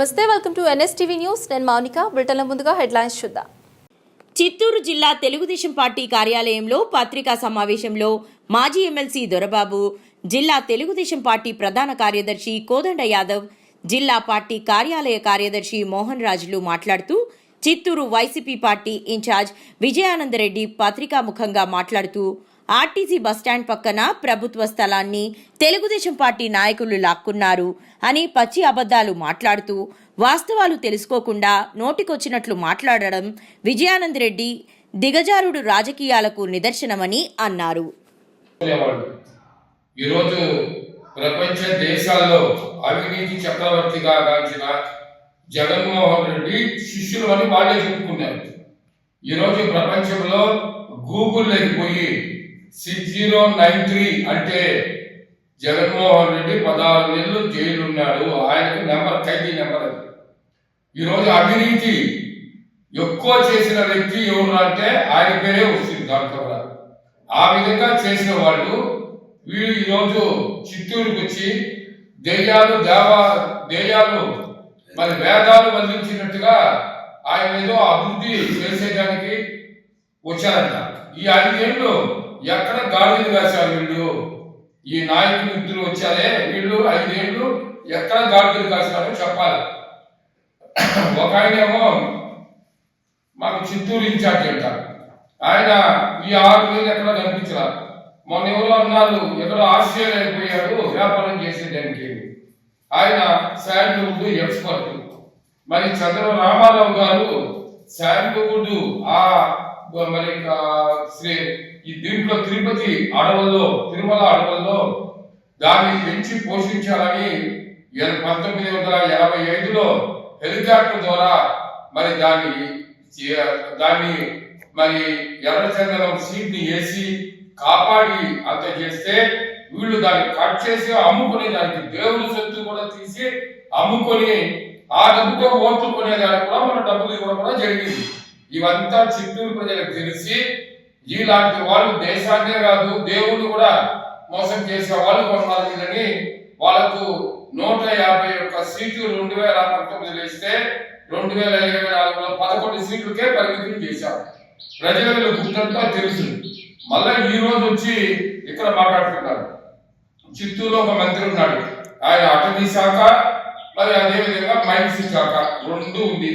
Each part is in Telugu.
నమస్తే, వెల్కమ్ టు NSTV న్యూస్. నేను మౌనిక. బ్రిటన్లో ముందుగా హెడ్లైన్స్ చూద్దాం. చిత్తూరు జిల్లా తెలుగుదేశం పార్టీ కార్యాలయంలో పత్రికా సమావేశంలో మాజీ ఎమ్మెల్సీ దొరబాబు, జిల్లా తెలుగుదేశం పార్టీ ప్రధాన కార్యదర్శి కోదండ యాదవ్, జిల్లా పార్టీ కార్యాలయ కార్యదర్శి మోహన్ రాజులు మాట్లాడుతూ Chittoor YCP party in charge Vijayananda Reddy పత్రికాముఖంగా మాట్లాడుతూ ఆర్టీసీ బస్టాండ్ పక్కన ప్రభుత్వ స్థలాన్ని తెలుగుదేశం పార్టీ నాయకులు లాక్కున్నారు అని పచ్చి అబద్దాలు మాట్లాడుతూ వాస్తవాలు తెలుసుకోకుండా నోటికొచ్చినట్లు మాట్లాడడం విజయానందరెడ్డి దిగజారుడు రాజకీయాలకు నిదర్శనమని అన్నారు. ఈరోజు ప్రపంచ దేశాల్లో అవినీతి చక్రవర్తిగా గాంచిన జగన్మోహన్ రెడ్డి శిష్యులు అని వాళ్ళే చెప్పుకున్నారు. ఈరోజు ప్రపంచంలో గూగుల్లోకి పోయి 6093 అంటే జగన్మోహన్ రెడ్డి 16 నెలలు జైలు ఉన్నాడు. ఆయనకు ఖైదీ నెంబర్ అది. ఈరోజు అవినీతి ఎక్కువ చేసిన వ్యక్తి ఎవరు అంటే ఆయన పేరే వస్తుంది దాంట్లో. ఆ విధంగా చేసిన వాళ్ళు వీళ్ళు ఈరోజు చిత్తూరుకు వచ్చి దెయ్యాలు మరి వేదాలు వల్లించినట్టుగా ఆయన ఏదో అభివృద్ధి చేసేదానికి వచ్చారంట. ఈ 5 ఏళ్ళు ఎక్కడ గాడిదలు కాశారు వీళ్ళు? ఈ నాయకులు ఇద్దరు వచ్చారే, వీళ్ళు 5 ఏళ్ళు ఎక్కడ గాడిదలు కాశారో చెప్పాలి. ఒక ఆయనేమో మాకు చిత్తూరు ఇన్ఛార్జ్ అంటారు. ఆయన ఈ 6 నెలలు ఎక్కడ కనిపించారు. మొన్న ఎవరో అన్నారు ఎక్కడో ఆస్ట్రేలియా అయిపోయాడు వ్యాపారం చేసేదానికి. ఆయన శాండ్వుడ్ ఎక్స్పర్ట్. మరి రామారావు గారు శాండ్వుడ్ మరి ఈ దీంట్లో తిరుపతి అడవుల్లో, తిరుమల అడవుల్లో దాన్ని పెంచి పోషించాలని 1985లో హెలికాప్టర్ ద్వారా మరి దాన్ని మరి ఎర్రచందనం సీట్ ని వేసి కాపాడి అంత చేస్తే వీళ్ళు దాన్ని కట్ చేసి అమ్ముకుని దానికి దేవుడి సొత్తు కూడా తీసి అమ్ముకొని ఆ డబ్బుతో ఓట్లు కొనేదానికి కూడా మన డబ్బులు ఇవ్వడం కూడా జరిగింది. ఇవంతా చిత్తూరు ప్రజలకు తెలిసి ఇలాంటి వాళ్ళు దేశాన్నే కాదు దేవుడు కూడా మోసం చేసే వాళ్ళు కొన్నాళ్ళని వాళ్ళకు 151 సీట్లు 2019 ఇస్తే 2024లో 11 సీట్లకే పరిమితం చేశారు. ప్రజలకు గుర్తంతా తెలుసు. మళ్ళా ఈ రోజు వచ్చి ఇక్కడ మాట్లాడుతున్నారు. చిత్తూరులో ఒక మంత్రి ఉన్నాడు. ఆయన అటవీ శాఖ మరి అదేవిధంగా మైన్స్ శాఖ 2 ఉంది.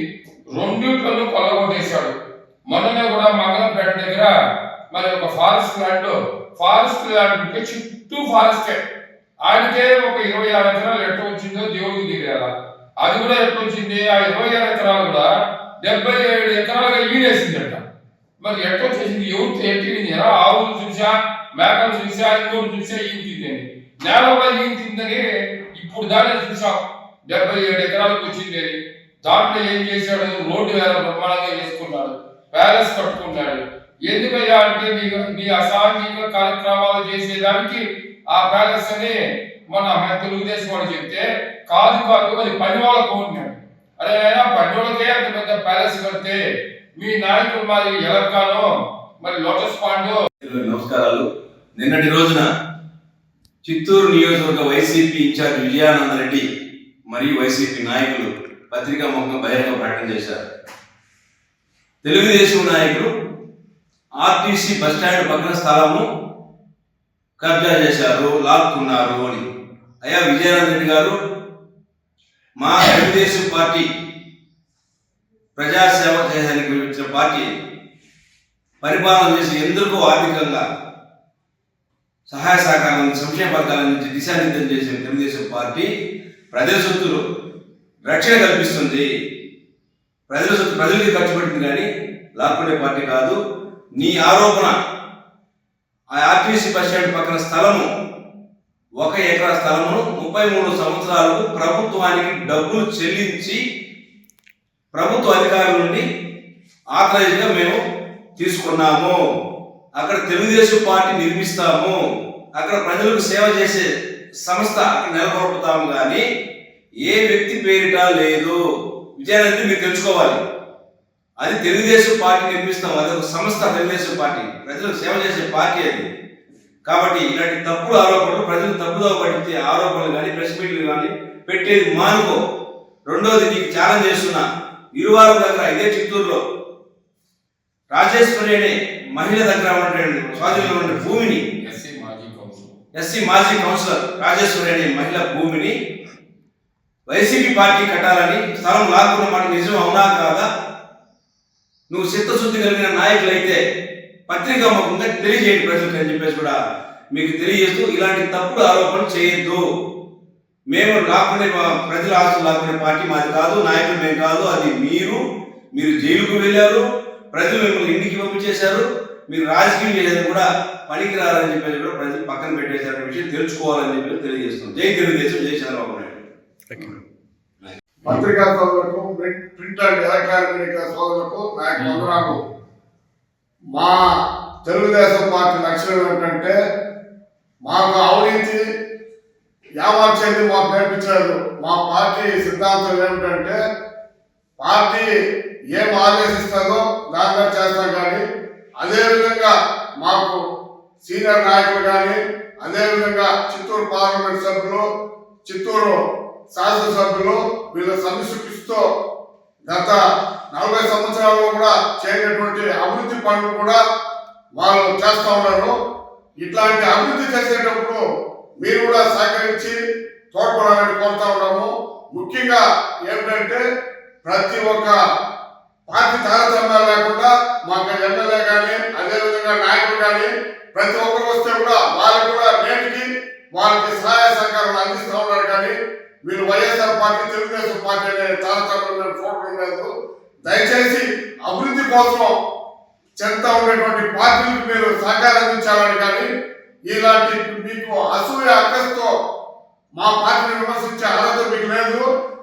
2 కొల్లగొట్టేశాడు. మొన్ననే కూడా మంగళంపేట దగ్గర మరి ఒక ఫారెస్ట్ ల్యాండ్ ఉంటే చుట్టూ ఫారెస్టే. ఆయనకే ఒక 26 ఎకరాలు ఎట్లా వచ్చిందో దేవుడికి దిగాల. అది కూడా ఎట్లా వచ్చింది? ఆ 26 ఎకరాలు కూడా 77 ఎకరాలుగా ఈడేసిందట. మరి ఎట్లా చేసింది? ఎవరు ఎట్టింది? ఆవులు చూసా, మేకలు చూసా, ఇంకోటి చూసా ఈయన తిందని, నేల కూడా ఈయన తిందని ఇప్పుడు దాన్ని చూసాం. 77 ఎకరాలకు వచ్చింది అని. దాంట్లో ఏం చేశాడు? రోడ్డు వేల బ్రహ్మాండంగా చేసుకున్నాడు, ప్యాలెస్ కట్టుకున్నాడు. ఎందుకయ్యా అంటే మీ అసాంఘిక కార్యక్రమాలు చేసేదానికి ఆ ప్యాలెస్ అని మన తెలుగుదేశం వాడు చెప్తే కాదు అది పని వాళ్ళకు ఉన్నాడు. అరే అయినా పని వాళ్ళకే అంత పెద్ద ప్యాలెస్ కడితే మీ నాయకులు మరి ఎలక్కానో మరి లోటస్ పాండో. నమస్కారాలు. నిన్నటి రోజున చిత్తూరు నియోజకవర్గ వైసీపీ ఇన్ఛార్జ్ విజయానందరెడ్డి మరియు వైసీపీ నాయకులు పత్రికా ముఖంగా బహిరంగ ప్రకటన చేశారు. తెలుగుదేశం నాయకులు ఆర్టీసీ బస్టాండ్ పక్కన స్థలము కబ్జా చేశారు, లాక్కున్నారు అని. అయ్యా విజయానందరెడ్డి గారు, మా తెలుగుదేశం పార్టీ ప్రజాసేవ చేయడానికి వచ్చిన పార్టీ పరిపాలన చేసి ఎందుకు ఆర్థికంగా సహాయ సహకారం సంక్షేమ పథకాల నుంచి దిశానిర్దేశం చేసిన తెలుగుదేశం పార్టీ ప్రజల సొత్తులు రక్షణ కల్పిస్తుంది. ప్రజల సొత్తు ప్రజలకి ఖర్చు పెట్టింది కానీ లాక్కునే పార్టీ కాదు. నీ ఆరోపణ ఆ ఆర్టీసీ బస్ స్టాండ్ పక్కన స్థలము 1 ఎకరా స్థలమును 33 సంవత్సరాలకు ప్రభుత్వానికి డబ్బులు చెల్లించి ప్రభుత్వ అధికారుల నుండి ఆథరైజ్గా మేము తీసుకున్నాము. అక్కడ తెలుగుదేశం పార్టీ నిర్మిస్తాము, అక్కడ ప్రజలకు సేవ చేసే సంస్థ అక్కడ నెలకొల్పుతాము కానీ ఏ వ్యక్తి పేరిట లేదు. విజయానందరెడ్డి మీరు తెలుసుకోవాలి. అది తెలుగుదేశం పార్టీ నిర్మిస్తాం, అది ఒక సంస్థ. తెలుగుదేశం పార్టీ ప్రజలకు సేవ చేసే పార్టీ అది. కాబట్టి ఇలాంటి తప్పుడు ఆరోపణలు, ప్రజలు తప్పుదో పట్టించే ఆరోపణలు కానీ ప్రెస్ మీట్లు కానీ పెట్టేది మానుకో. రెండోది నీకు ఛాలెంజ్ చేస్తున్నా, ఇరువారం దగ్గర ఇదే చిత్తూరులో రాజేశ్వరి అనే మహిళ దగ్గర ఉన్నటువంటి స్వాధీనంలో ఉన్న భూమిని ఎస్సీ మాజీ కౌన్సిలర్ రాజేశ్వరి అనే మహిళ భూమిని వైసీపీ పార్టీ కట్టాలని స్థలం లాక్కున్న మాట నిజం అవునా కాదా? నువ్వు చిత్తశుద్ధి కలిగిన నాయకులైతే పత్రికా ముఖంగా తెలియజేయండి ప్రజలకు అని చెప్పేసి కూడా మీకు తెలియజేస్తూ ఇలాంటి తప్పుడు ఆరోపణలు చేయొద్దు. మేము లాక్కునే ప్రజల ఆస్తులు లాక్కునే పార్టీ మాది కాదు, నాయకులు మేము కాదు, అది మీరు జైలుకు వెళ్ళారు, ప్రజలు మిమ్మల్ని ఇంటికి పంపించేశారు, మీరు రాజకీయం చేసేది కూడా పనికిరారని చెప్పేసి కూడా ప్రజలు పక్కన పెట్టేశారనే విషయం తెలుసుకోవాలని చెప్పి తెలియజేస్తున్నాం. జై తెలుగుదేశం, జై చంద్రబాబు నాయుడు. పత్రికా సోదరులకు, ప్రింట్ అండ్ ఎలక్ట్రానిక్ మీడియా సోదరులకు నాకు వందనాలు. మా తెలుగుదేశం పార్టీ లక్ష్యం ఏమిటంటే మాకు అవినీతి యామార్చేది మాకు నేర్పించారు. మా పార్టీ సిద్ధాంతం ఏమిటంటే పార్టీ ఏం ఆదేశిస్తుందో దానిగా చేస్తాం. కానీ అదేవిధంగా మాకు సీనియర్ నాయకులు కానీ, అదేవిధంగా చిత్తూరు పార్లమెంట్ సభ్యులు, చిత్తూరు శాసనసభ్యులు వీళ్ళ సంస్కృతితో గత 40 సంవత్సరాల్లో కూడా చేయనటువంటి అభివృద్ధి పనులు కూడా వాళ్ళు చేస్తూ ఉన్నారు. ఇట్లాంటి అభివృద్ధి చేసేటప్పుడు మీరు కూడా సహకరించి తోడ్పడాలని కోరుతా ఉన్నాము. ముఖ్యంగా ఏమిటంటే ప్రతి ఒక్క పార్టీ తారతమ్యాలు లేకుండా మాకు ఎమ్మెల్యే కానీ, అదేవిధంగా నాయకులు కానీ ప్రతి ఒక్కరు వస్తే కూడా వాళ్ళకి కూడా నేటికి వాళ్ళకి సహాయ సహకారాలు అందిస్తూ ఉన్నారు. కానీ వీళ్ళు వైఎస్ఆర్ పార్టీ, తెలుగుదేశం పార్టీ అనే తారతమ్యం చూడడం లేదు. దయచేసి అభివృద్ధి కోసం చెంత ఉన్నటువంటి పార్టీలకు మీరు సహకారం అందించాలని, కానీ ఇలాంటి మీకు అసూయ అక్కస్తో మా పార్టీని విమర్శించే అర్హత మీకు లేదు.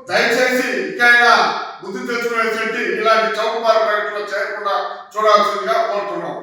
దయచేసి ఇకైనా బుద్ధి తెచ్చుకునేటువంటి ఇలాంటి చౌకబారు ప్రకటనలు చేయకుండా చూడాల్సిందిగా కోరుతున్నాం.